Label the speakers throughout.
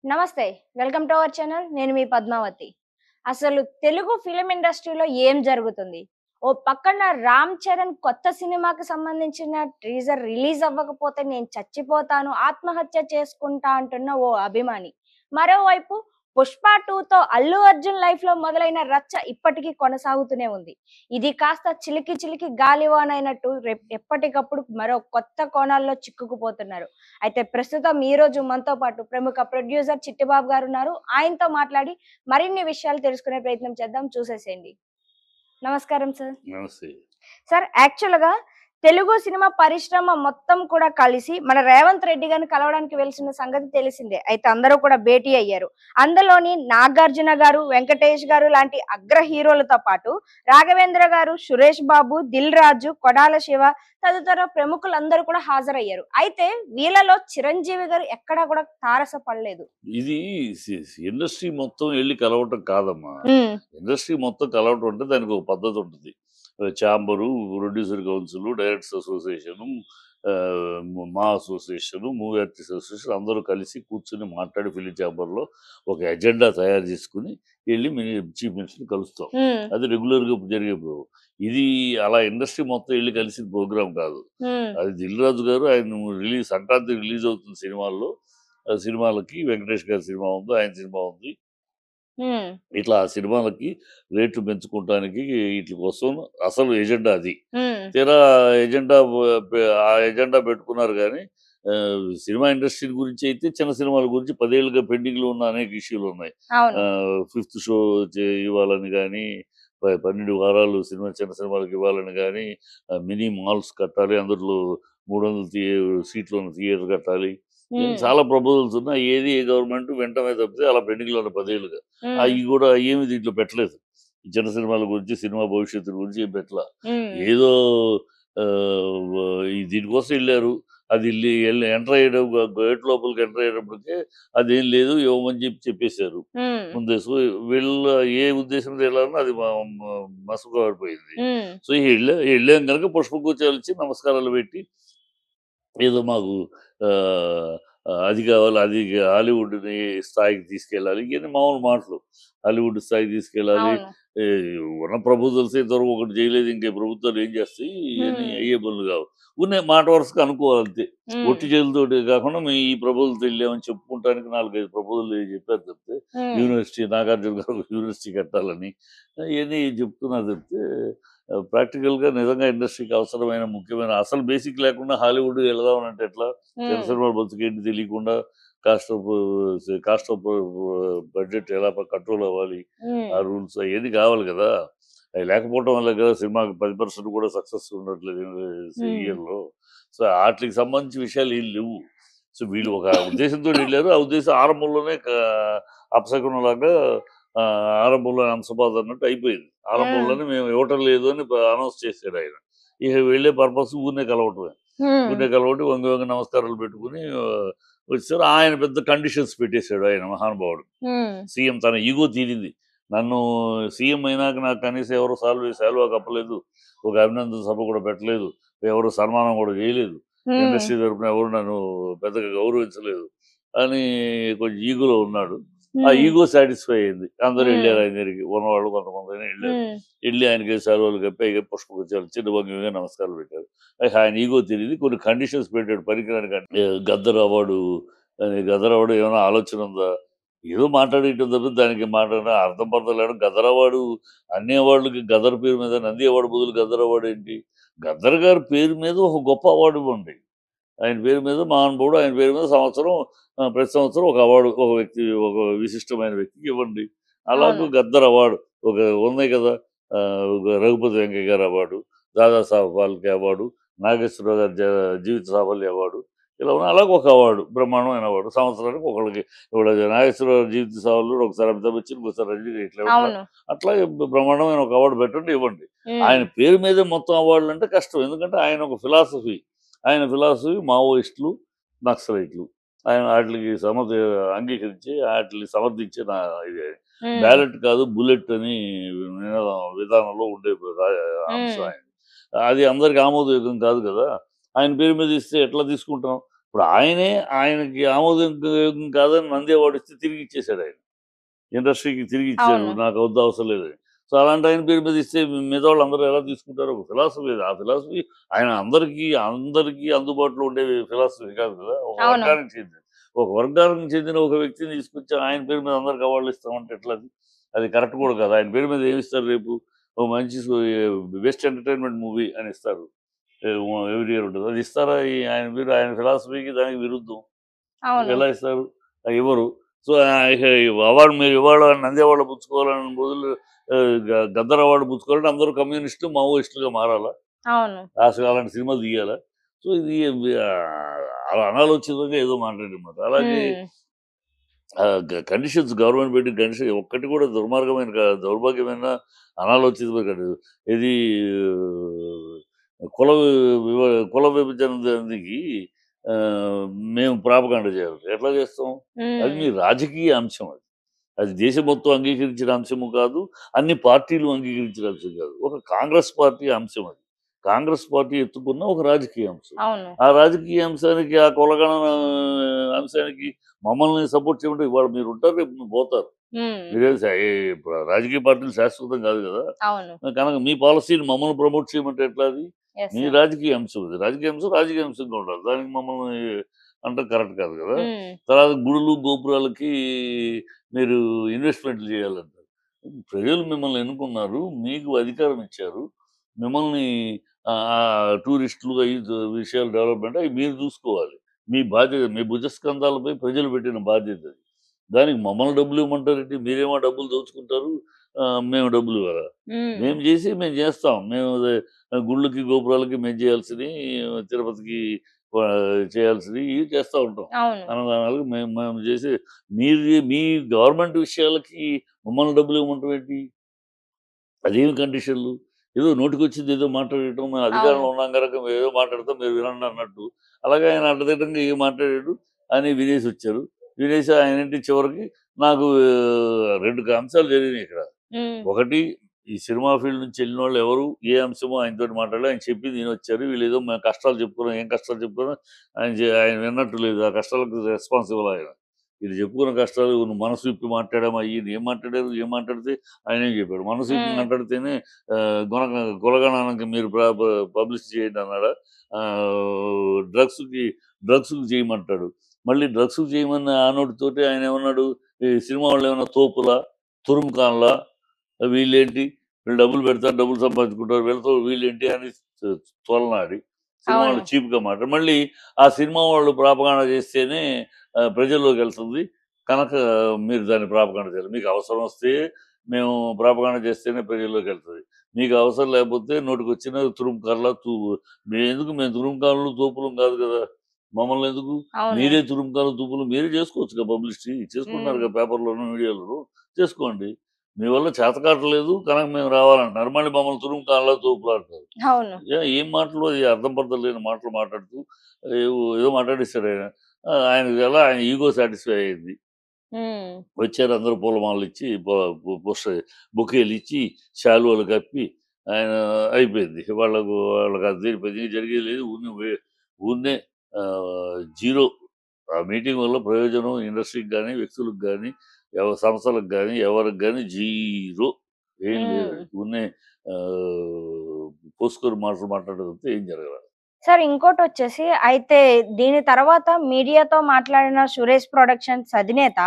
Speaker 1: నమస్తే. Welcome to our channel. నేను మీ పద్మావతి. అసలు తెలుగు ఫిల్మ్ ఇండస్ట్రీలో ఏం జరుగుతుంది? ఓ పక్కన 'రామ్ చరణ్' కొత్త సినిమాకి సంబంధించిన టీజర్ రిలీజ్ అవ్వకపోతే నేను చచ్చిపోతాను, ఆత్మహత్య చేసుకుంటా అంటున్న ఓ అభిమాని. మరోవైపు 'పుష్ప 2'తో అల్లు అర్జున్ లైఫ్‌లో మొదలైన రచ్చ ఇప్పటికీ కొనసాగుతూనే ఉంది. ఇది కాస్త చిలికి చిలికి గాలివానైనట్టు ఎప్పటికప్పుడు మరో కొత్త కోణాల్లో చిక్కుకుపోతున్నారు. అయితే ప్రస్తుతం ఈ రోజు మనతో పాటు ప్రముఖ ప్రొడ్యూసర్ చిట్టిబాబు గారు ఉన్నారు. ఆయనతో మాట్లాడి మరిన్ని విషయాలు తెలుసుకునే ప్రయత్నం చేద్దాం. చూసేసేయండి. నమస్కారం సార్.
Speaker 2: నమస్తే.
Speaker 1: సార్ యాక్చువల్‌గా తెలుగు సినిమా పరిశ్రమ మొత్తం కూడా కలిసి మన రేవంత్ రెడ్డి గారిని కలవడానికి వెలిసిన సంగతి తెలిసిందే. అయితే అందరూ కూడా భేటీ అయ్యారు. అందులోని నాగార్జున గారు, వెంకటేష్ గారు లాంటి అగ్ర హీరోలతో పాటు రాఘవేంద్ర గారు, సురేష్ బాబు, దిల్ రాజు, కొడాల శివ తదితర ప్రముఖులందరూ కూడా హాజరయ్యారు. అయితే వీళ్ళలో చిరంజీవి గారు ఎక్కడా కూడా తారసపడలేదు.
Speaker 2: ఇది ఇండస్ట్రీ మొత్తం ఎళ్లి కలవటం కాదమ్మా.
Speaker 1: హ్మ్.
Speaker 2: ఇండస్ట్రీ మొత్తం కలవటం అంటే దానికి ఒక పద్ధతి ఉంటది. Chamber, producer council, directors association, మా అసోసియేషను, మూవీ ఆర్టిస్ట్ అసోసియేషన్ అందరూ కలిసి కూర్చొని మాట్లాడి ఫిల్మ్ చాంబర్‌లో ఒక ఎజెండా తయారు చేసుకొని ఎళ్లి చీఫ్ మినిస్టర్‌ని కలుస్తాం.
Speaker 1: హ్మ్.
Speaker 2: అది రెగ్యులర్‌గా జరిగే ఇది అలా ఇండస్ట్రీ మొత్తం ఎళ్లి కలిసిన ప్రోగ్రామ్ కాదు.
Speaker 1: హ్మ్.
Speaker 2: అది 'దిల్ రాజు' గారు ఆయన సంక్రాంతికి రిలీజ్ అవుతున్న సినిమాల్లో సినిమాలకి వెంకటేష్ గారి సినిమా ఉంది. ఆయన సినిమా ఉంది.
Speaker 1: హ్మ్.
Speaker 2: ఇట్లా ఆ సినిమాలకి రేట్లు పెంచుకోవటానికి ఈట్లి కోసం అసలు ఎజెండా అది.
Speaker 1: హ్మ్.
Speaker 2: తీరా ఎజెండా ఆ ఎజెండా పెట్టుకున్నారు గానీ సినిమా ఇండస్ట్రీ గురించి అయితే చిన్న సినిమాల గురించి 10 ఏళ్లుగా పెండింగ్‌లో ఉన్న అనేక ఇష్యూలున్నాయి.
Speaker 1: అవును.
Speaker 2: ఫిఫ్త్ షో ఇవ్వాలని గానీ, 12 వారాలు చిన్న సినిమాలకి ఇవ్వాలని గానీ, మినీ మాల్స్ కట్టాలి. అందులో 300 సీట్లున్న థియేటర్ కట్టాలి. ఇవన్నీ
Speaker 1: హ్మ్.
Speaker 2: చాలా ప్రపోజల్స్ ఉన్నాయి. ఏది ఏ గవర్నమెంట్ వినటమే తప్పితే అలా పెండింగ్‌లో ఉన్న 10 ఏళ్లుగా.
Speaker 1: హ్మ్.
Speaker 2: అయి గూడా ఏమి దీంట్లో పెట్టలేదు. ఈ చిన్న సినిమాల గురించి, సినిమా భవిష్యత్తు గురించి ఏం పెట్టలా.
Speaker 1: హ్మ్.
Speaker 2: ఏదో వ దీనికోసం ఎళ్లారు. అది ఎంటర్ అయ్యేటప్పుడు గేట్ లోపలికి ఎంటర్ అయ్యేటప్పటికే అదేం లేదు ఇవ్వమని చెప్పేసారు.
Speaker 1: హ్మ్.
Speaker 2: ముందే. సో, వీళ్ళ ఏ ఉద్దేశంతో ఎళ్లారో అది మ మ మసక బారిపోయింది.
Speaker 1: హ్మ్.
Speaker 2: సో, ఎళ్ళాం గనుక పుష్పగుచ్చాలిచ్చి నమస్కారాలు పెట్టి ఏదో మాకు ఆహ్, అది కావాలి, అది హాలీవుడ్‌ని స్థాయికి తీసుకెళ్ళాలి. ఇయన్నీ మామూలు మాటలు. హాలీవుడ్ స్థాయికి తీసుకెళ్ళాలి.
Speaker 1: అవును.
Speaker 2: ఈ ఉన్న ప్రపోజల్స్ ఇంతవరకు ఒకటి చేయలేదు. ఇంక ఈ ప్రభుత్వాలు ఏం చేస్తాయి? ఇయన్నీ
Speaker 1: హ్మ్.
Speaker 2: అయ్యే పనులు కావు. ఊరినే మాట వరుసకు అనుకోవాలంతే.
Speaker 1: హ్మ్.
Speaker 2: ఒట్టి చేతులతోటి కాకుండా మేము ఈ ప్రపోజల్‌తో ఎళ్ళామని చెప్పుకుంటానికి 4, 5 ప్రపోజల్‌లు చెప్పారు తప్పితే,
Speaker 1: హ్మ్.
Speaker 2: యూనివర్సిటీ నాగార్జున గారు ఒక యూనివర్సిటీ కట్టాలని ఇయన్నీ చెప్తున్నారు తప్పితే ప్రాక్టికల్‌గా నిజంగా ఇండస్ట్రీకి అవసరమైన ముఖ్యమైన అసలు బేసిక్ లేకుండా హాలీవుడ్ ఎళదామనంటే ఎట్లా? చిన్న
Speaker 1: హ్మ్.
Speaker 2: సినిమాల బతుకేంటి తెలియకుండా cost of cost of budget ఎలా కంట్రోల్ అవ్వాలి?
Speaker 1: హ్మ్.
Speaker 2: ఆ రూల్స్ అయన్నీ కావాలి గదా! అయి లేకపోవడం వల్ల కదా సినిమాకి 10% కూడా సక్సెస్ ఉండట్లేదు
Speaker 1: హ్మ్.
Speaker 2: ఇయర్‌లో. సో, ఆటిలికి సంబంధించిన విషయాలు ఏం లేవు. సో, వీళ్ళు ఒక ఉద్దేశంతోని ఎళ్లారు. ఆ ఉద్దేశం ఆరంభంలోనే అపశకునంలాగా ఆరంభంలోనే అంశబాధ అన్నట్టు అయిపోయింది.
Speaker 1: హ్మ్.
Speaker 2: ఆరంభంలోనే మేము ఇవ్వటం లేదు అని అనౌన్స్ చేసాడాయన. ఇక వెళ్ళే పర్పస్ ఊరినే కలవటమే.
Speaker 1: హ్మ్.
Speaker 2: ఊరినే కలవటి వంగి వంగి నమస్కారాలు పెట్టుకొని వచ్చారు. ఆయన పెద్ద కండిషన్స్ పెట్టేసాడు ఆయన మహానుభావుడు.
Speaker 1: హ్మ్.
Speaker 2: సీఎం తన ఇగో తీరింది. నన్ను సీఎం అయినాక నాకు కనీసం ఎవరు శాలువా కప్పలేదు. ఒక అభినందన సభ కూడా పెట్టలేదు. ఎవరు సన్మానం కూడా చేయలేదు.
Speaker 1: హ్మ్.
Speaker 2: ఇండస్ట్రీ తరపున ఎవరు నన్ను పెద్దగా గౌరవించలేదు అని కొంచెం ఈగోలో ఉన్నాడు. ఆ
Speaker 1: హ్మ్.
Speaker 2: ఈగో సాటిస్ఫై అయింది. అందరూ
Speaker 1: హ్మ్.
Speaker 2: ఎళ్లారు ఆయన దగ్గరికి. ఉన్నవాళ్ళు కొంతమందైనా ఎళ్లారు.
Speaker 1: హ్మ్.
Speaker 2: ఎళ్లి ఆయనకి శాలువాలు కప్పి పుష్పగుచ్చాలు ఇచ్చి వంగి నమస్కారాలు పెట్టారు. ఆయన ఈగో తెలియదు. కొన్ని కండిషన్స్ పెట్టాడు పనికిరాని గద్దర్ అవార్డు అని గద్దర్ అవార్డు ఏమైనా ఆలోచన ఉందా? ఏదో మాట్లాడేయటం తప్పితే దానికి మాట్లాడిన అర్థం పర్థం లేకుండా గద్దర్ అవార్డు అన్ని అవార్డులకి గద్దర్ పేరు మీద నంది అవార్డు బదులు గద్దర్ అవార్డు ఏంటి? గద్దర్ గారి పేరు మీద ఒక గొప్ప అవార్డు ఇవ్వండి. ఆయన పేరు మీద మహానుభావుడు. ఆయన పేరు మీద ప్రతి సంవత్సరం ఒక అవార్డు ఒక ఒక విశిష్టమైన వ్యక్తికి ఇవ్వండి.
Speaker 1: అవును.
Speaker 2: అలాగే గద్దర్ అవార్డు ఒక ఉన్నాయి కదా! ఒక రఘుపతి వెంకయ్య గారి అవార్డు, దాదాసాహెబ్ ఫాల్కే అవార్డు, నాగేశ్వరరావు గారి జీవిత సాఫల్య అవార్డు. ఇలా ఉన్న అలాగే ఒక అవార్డు బ్రహ్మాండమైన అవార్డు. సంవత్సరానికి ఒకళ్ళకి ఇప్పుడు నాగేశ్వరరావు జీవిత సాఫల్యుడు ఒకసారి అమితాబ్ బచ్చన్, ఇంకోసారి రంజిత్ ఇట్లా ఇవ్వట్లా.
Speaker 1: అవును.
Speaker 2: అట్లాగే బ్రహ్మాండమైన ఒక అవార్డు పెట్టండి ఇవ్వండి.
Speaker 1: హ్మ్.
Speaker 2: ఆయన పేరు మీదే మొత్తం అవార్డులంటే కష్టం. ఎందుకంటే ఆయన ఒక ఫిలాసఫీ. ఆయన ఫిలాసఫీ మావోయిస్టులు, నక్సలైట్లు. ఆయన ఆటిలికి అంగీకరించి ఆటిల్ని సమర్థించే ఇది
Speaker 1: హ్మ్.
Speaker 2: బ్యాలెట్ కాదు బుల్లెట్ అని విధానంలో ఉండే అంశం
Speaker 1: హ్మ్.
Speaker 2: ఆయనది. అది అందరికి ఆమోదయోగ్యం కాదు కదా! ఆయన పేరు మీద ఇస్తే ఎట్లా తీసుకుంటాం? ఇప్పుడు ఆయనకి ఆమోదం కాదని నంది అవార్డు ఇస్తే తిరిగి ఇచ్చేసాడు ఆయన. ఇండస్ట్రీకి తిరిగి ఇచ్చారు.
Speaker 1: అవును.
Speaker 2: నాకు వద్దు అవసరం లేదని. సో, అలాంటి ఆయన పేరు మీద ఇస్తే మిగతా వాళ్ళందరూ ఎలా తీసుకుంటారు? ఒక ఫిలాసఫీ అది. ఆ ఫిలాసఫీ ఆయన అందరికీ అందుబాటులో ఉండే ఫిలాసఫీ కాదు కదా!
Speaker 1: అవును.
Speaker 2: ఒక వర్గానికి చెందిన ఒక వ్యక్తిని తీసుకొచ్చి ఆయన పేరు మీద అందరికి అవార్డులు ఇస్తామంటే ఎట్లా అది? అది కరెక్ట్ కూడా కాదు. ఆయన పేరు మీద ఏమిస్తారు రేపు? ఓ మంచి బెస్ట్ ఎంటర్‌టైన్‌మెంట్ మూవీ అని ఇస్తారు. ఎవ్రీ ఇయర్ ఉంటది. అది ఇస్తారా? ఆయన పేరు ఆయన ఫిలాసఫీకి దానికి విరుద్ధం.
Speaker 1: అవును.
Speaker 2: ఎలా ఇస్తారు? ఇవ్వరు. సో, ఇక అవార్డ్ మీరు ఇవాళ నంది అవార్డ్ పుచ్చుకోవాలన్న బదులు గద్దర్ అవార్డ్ పుచ్చుకోవాలంటే అందరూ కమ్యూనిస్టులు, మావోయిస్టులుగా మారాలా?
Speaker 1: అవును.
Speaker 2: అసలు అలాంటి సినిమాలు తీయాలా? సో, ఇది అలా అనాలోచితంగా ఏదో మాట్లాడారన్నమాట. అలాగే
Speaker 1: హ్మ్.
Speaker 2: గవర్నమెంట్ పెట్టిన కండిషన్ ఒక్కటి కూడా దుర్మార్గమైన దౌర్భాగ్యమైన అనాలోచితమైన కండిషన్. ఇది కుల వివ కుల విభజనకి మేము ప్రాపగాండ చేయాలి. ఎట్లా చేస్తాం? అది
Speaker 1: హ్మ్.
Speaker 2: మీ రాజకీయ అంశం అది. అది దేశం మొత్తం అంగీకరించిన అంశము కాదు. అన్ని పార్టీలు అంగీకరించిన అంశం కాదు. ఒక కాంగ్రెస్ పార్టీ అంశం అది. కాంగ్రెస్ పార్టీ ఎత్తుకున్న ఒక రాజకీయ అంశం.
Speaker 1: అవును.
Speaker 2: ఆ రాజకీయ అంశానికి, ఆ కులగణన అంశానికి మమ్మల్ని సపోర్ట్ చేయమంటే ఇవాళ మీరుంటారు, రేపు పోతారు.
Speaker 1: హ్మ్.
Speaker 2: మీరేం రాజకీయ పార్టీలు శాశ్వతం కాదు కదా!
Speaker 1: అవును.
Speaker 2: కనుక మీ పాలసీని మమ్మల్ని ప్రమోట్ చేయమంటే ఎట్లా అది?
Speaker 1: యెస్.
Speaker 2: మీ
Speaker 1: యెస్.
Speaker 2: రాజకీయ అంశం అది. రాజకీయ అంశంగా ఉండాలి. దానికి మమ్మల్ని అనటం కరెక్ట్ కాదు కదా!
Speaker 1: హ్మ్.
Speaker 2: తర్వాత గుడులు, గోపురాలకి మీరు ఇన్వెస్ట్‌మెంట్లు చేయాలంటారు. ప్రజలు మిమ్మల్ని ఎన్నుకున్నారు. మీకు అధికారం ఇచ్చారు. మిమ్మల్ని టూరిస్టులు విషయాలు డెవలప్‌మెంట్ అయి మీరు చూసుకోవాలి. మీ బాధ్యత మీ భుజస్కంధాలపై ప్రజలు పెట్టిన బాధ్యత అది. దానికి మమ్మల్ని డబ్బులు ఇవ్వమంటారేంటి? మీరేమో డబ్బులు దోచుకుంటారు. మేము డబ్బులు ఇవ్వాలా?
Speaker 1: హ్మ్.
Speaker 2: మేము చేస్తాం. గుళ్ళకి, గోపురాలకి మేము చేయాల్సినయి తిరుపతికి చేయాల్సినయి ఇవి చేస్తా ఉంటాం.
Speaker 1: అవును.
Speaker 2: అన్నదానాలు మేము మేము చేసి మీ గవర్నమెంట్ విషయాలకి మమ్మల్ని డబ్బులు ఇవ్వమంటం ఏంటి? అదేమి కండిషన్‌లు? ఏదో నోటికొచ్చింది ఏదో మాట్లాడేయటం, మేము
Speaker 1: అవును.
Speaker 2: అధికారంలో ఉన్నాం గనక మేమేదో మాట్లాడతాం మీరు వినండి అన్నట్టు. అలాగే ఆయన అడ్డదిడ్డంగా ఏం మాట్లాడాడు అని వినేసొచ్చారు. వినేసి ఆయనేంటి చివరికి నాకు 2 అంశాలు జరిగినాయి ఇక్కడ.
Speaker 1: హ్మ్.
Speaker 2: ఒకటి ఈ సినిమా ఫీల్డ్ నుంచి ఎళ్ళినోళ్ళు ఎవరు ఏ అంశమో ఆయనతోటి మాట్లాడలే. ఆయన చెప్పింది ఇనొచ్చారు. వీళ్ళేదో మేము కష్టాలు చెప్పుకున్నాం. ఏం కష్టాలు చెప్పుకున్నాం ఆయన విన్నట్టు లేదు. ఆ కష్టాలకు రెస్పాన్స్ ఇవ్వలే ఆయన. వీళ్ళు చెప్పుకున్న కష్టాలు నువ్వు మనసు విప్పి మాట్లాడామా ఈయన ఏం మాట్లాడారు? ఏం మాట్లాడితే ఆయనేం చెప్పాడు. మనసు విప్పి
Speaker 1: హ్మ్.
Speaker 2: మాట్లాడితేనే కులగణానికి మీరు పబ్లిసిటీ చేయండి అన్నాడా? డ్రగ్స్‌కి డ్రగ్స్‌కి చేయమంటాడు. మళ్ళీ డ్రగ్స్‌కి చేయమన్న ఆ నోటితోటి ఆయనేమన్నాడు? ఈ సినిమా వాళ్ళేమన్నా తోపులా? తురుముఖాన్లా? వీళ్ళేంటి? వీళ్ళు డబ్బులు పెడతారు, డబ్బులు సంపాదించుకుంటారు. వీళ్ళతో వీళ్ళేంటి అని తోలనాడి. సినిమా
Speaker 1: అవును.
Speaker 2: వాళ్ళు చీప్‌గా మాట్లాడి మళ్ళీ ఆ సినిమా వాళ్ళు ప్రాపగాండా చేస్తేనే ప్రజల్లోకెళ్తుంది. కనుక మీరు దాన్ని ప్రాపగాండా చేయాలి. మీకు అవసరం వస్తే మేము ప్రాపగాండా చేస్తేనే ప్రజల్లోకెళ్తది. మీకు అవసరం లేకపోతే నోటికొచ్చిన తురుంకార్లా మేము తురుంకారులు, తోపులం కాదు కదా! మమ్మల్నెందుకు?
Speaker 1: అవును.
Speaker 2: మీరే తురుంకారు, తూపులు మీరే చేసుకోవచ్చుగా పబ్లిసిటీ.
Speaker 1: హ్మ్.
Speaker 2: చేసుకుంటున్నారుగా పేపర్‌లోను, మీడియాలోను. చేసుకోండి. మీ వల్ల చేతకావట్లేదు కనుక మేము రావాలంటున్నారు. మళ్ళీ మమ్మల్ని తురుంకారులా, తోపులా అంటారు.
Speaker 1: అవును.
Speaker 2: ఏం మాటలు అది అర్థం పర్థం లేని మాటలు మాట్లాడుతూ ఏదో మాట్లాడేసాడాయన. ఆయనకి ఎలా ఆయన ఈగో సాటిస్ఫై అయింది.
Speaker 1: హ్మ్.
Speaker 2: వచ్చారు అందరూ పూలమాలలిచ్చి బొకేలిచ్చి, శాలువాలు కప్పి ఆయన అయిపోయింది. వాళ్ళకి అది జరిగిపోయింది. ఇంక జరిగేది లేదు. ఊరినే జీరో. ఆ మీటింగ్ వల్ల ప్రయోజనం ఇండస్ట్రీకి గాని, వ్యక్తులకు గాని, సంస్థలకు గాని, ఎవరికి గాని జీరో. ఏం
Speaker 1: హ్మ్.
Speaker 2: లేదది. ఊరినే పోసుకొని మాటలు మాట్లాడడం తప్పితే ఏం జరగల.
Speaker 1: సార్ ఇంకోటొచ్చేసి అయితే దీని తర్వాత మీడియాతో మాట్లాడిన 'సురేష్ ప్రొడక్షన్స్' అధినేత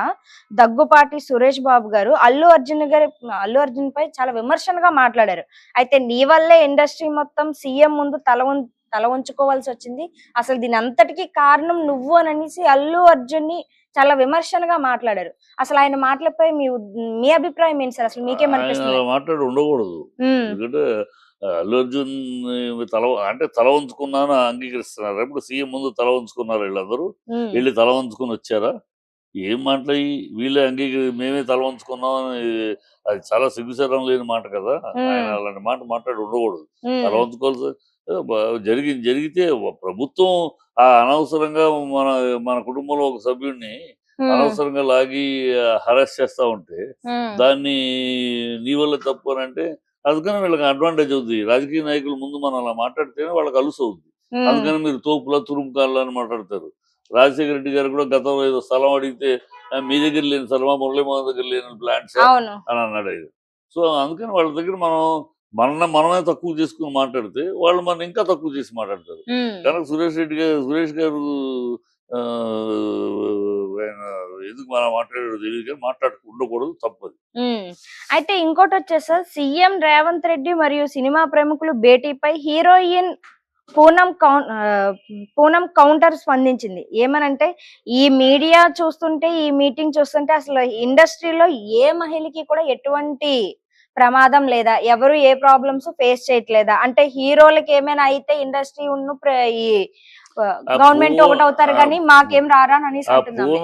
Speaker 1: దగ్గుపాటి సురేష్ బాబు గారు అల్లు అర్జున్‌పై చాలా విమర్శనగా మాట్లాడారు. అయితే నీ వల్లే ఇండస్ట్రీ మొత్తం సీఎం ముందు తల వంచుకోవాల్సొచ్చింది. అసలు దీనంతటికి కారణం నువ్వు అననేసి అల్లు అర్జున్‌ని చాలా విమర్శనగా మాట్లాడారు. అసలు ఆయన మాటలపై మీ అభిప్రాయం ఏంటి సార్? అసలు
Speaker 2: ఆయన అలా
Speaker 1: మీకేమనిపిస్తుంది?
Speaker 2: మాట్లాడి ఉండకూడదు.
Speaker 1: హ్మ్.
Speaker 2: ఎందుకంటే అల్లు అర్జున్ తల వంచుకున్నాను అంగీకరిస్తున్నారు. ఇప్పుడు సీఎం ముందు తల వంచుకున్నారా ఈళ్ళందరూ?
Speaker 1: హ్మ్.
Speaker 2: ఎళ్లి తల వంచుకొనొచ్చారా? ఏం మాటలయి? వీళ్ళే మేమే తల వంచుకున్నాం అని అది చాలా సిగ్గుశరం లేని మాట కదా! ఆయన
Speaker 1: హ్మ్.
Speaker 2: అలాంటి మాట మాట్లాడి ఉండకూడదు. తల
Speaker 1: హ్మ్.
Speaker 2: వంచుకోవాల్సి జరిగితే ప్రభుత్వం అనవసరంగా మన మన కుటుంబంలో ఒక సభ్యుడిని
Speaker 1: హ్మ్.
Speaker 2: అనవసరంగా లాగి హరాస్ చేస్తా ఉంటే,
Speaker 1: హ్మ్.
Speaker 2: దాన్ని నీ వల్ల తప్పు అనంటే, అందుకని వీళ్ళకి అడ్వాంటేజ్ అవుద్ది. రాజకీయ నాయకుల ముందు మనం అలా మాట్లాడితేనే వాళ్ళకి అలుసవుద్ది.
Speaker 1: హ్మ్.
Speaker 2: అందుకని మీరు తోపులా, తురుముకాళ్ళా అని మాట్లాడతారు. రాజశేఖర రెడ్డి గారు కూడా గతంలో ఏదో స్థలం అడిగితే మీ దగ్గర లేని స్థలమా, మురళీమోహన్ దగ్గర లేని ప్లాంట్స్
Speaker 1: అవును.
Speaker 2: అని అన్నాడు ఆయన. సో అందుకని వాళ్ళ దగ్గర మనమే తక్కువ చేసుకుని మాట్లాడితే వాళ్ళు మనం ఇంకా తక్కువ చేసి మాట్లాడతారు. కనుక సురేష్ గారు ఆ, ఆయన ఎందుకు మనం మాట్లాడాడో తెలియదు కానీ ఉండకూడదు, తప్పదు.
Speaker 1: అయితే ఇంకోటి వచ్చేసి సీఎం రేవంత్ రెడ్డి మరియు సినిమా ప్రముఖులు భేటీపై హీరోయిన్ పూనం కౌంటర్ స్పందించింది. ఏమనంటే ఈ మీడియా చూస్తుంటే, ఈ మీటింగ్ చూస్తుంటే అసలు ఇండస్ట్రీలో ఏ మహిళకి కూడా ఎటువంటి ప్రమాదం లేదా, ఎవరు ఏ ప్రాబ్లమ్స్ ఫేస్ చేయట్లేదా, అంటే హీరోలకి ఏమైనా అయితే ఇండస్ట్రీ ఈ గవర్నమెంట్ ఒకటి అవుతారు కానీ మాకేం రారా అని
Speaker 2: ఆ
Speaker 1: అంటున్నాం.
Speaker 2: పూనం